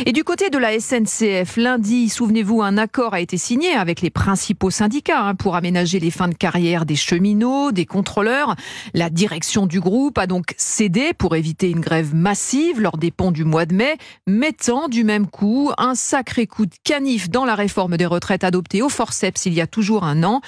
Et du côté de la SNCF, lundi, souvenez-vous, un accord a été signé avec les principaux syndicats pour aménager les fins de carrière des cheminots, des contrôleurs. La direction du groupe a donc cédé pour éviter une grève massive lors des ponts du mois de mai, mettant du même coup un sacré coup de canif dans la réforme des retraites adoptée au forceps il y a toujours un an.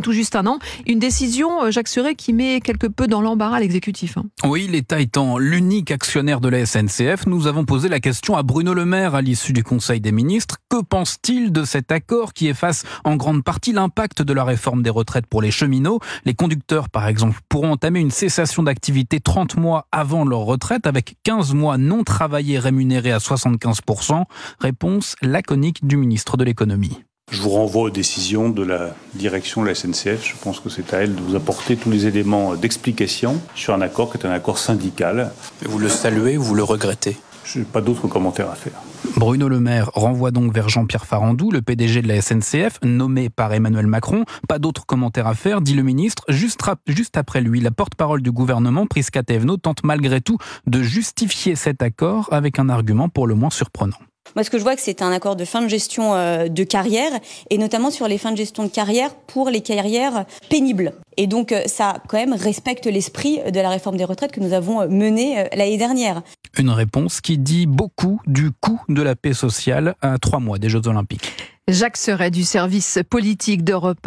Tout juste un an. Une décision, Jacques Serret, qui met quelque peu dans l'embarras l'exécutif. Oui, l'État étant l'unique actionnaire de la SNCF, nous avons posé la question à Bruno Le Maire à l'issue du Conseil des ministres. Que pense-t-il de cet accord qui efface en grande partie l'impact de la réforme des retraites pour les cheminots ? Les conducteurs, par exemple, pourront entamer une cessation d'activité 30 mois avant leur retraite avec 15 mois non travaillés rémunérés à 75%. Réponse laconique du ministre de l'économie. Je vous renvoie aux décisions de la direction de la SNCF. Je pense que c'est à elle de vous apporter tous les éléments d'explication sur un accord qui est un accord syndical. Vous le saluez ou vous le regrettez ? Je n'ai pas d'autres commentaires à faire. Bruno Le Maire renvoie donc vers Jean-Pierre Farandou, le PDG de la SNCF, nommé par Emmanuel Macron. Pas d'autres commentaires à faire, dit le ministre. Juste après lui, la porte-parole du gouvernement, Prisca Thévenot, tente malgré tout de justifier cet accord avec un argument pour le moins surprenant. Moi, ce que je vois, c'est un accord de fin de gestion de carrière, et notamment sur les fins de gestion de carrière pour les carrières pénibles. Et donc, ça, quand même, respecte l'esprit de la réforme des retraites que nous avons menée l'année dernière. Une réponse qui dit beaucoup du coût de la paix sociale à 3 mois des Jeux Olympiques. Jacques Serret du service politique d'Europe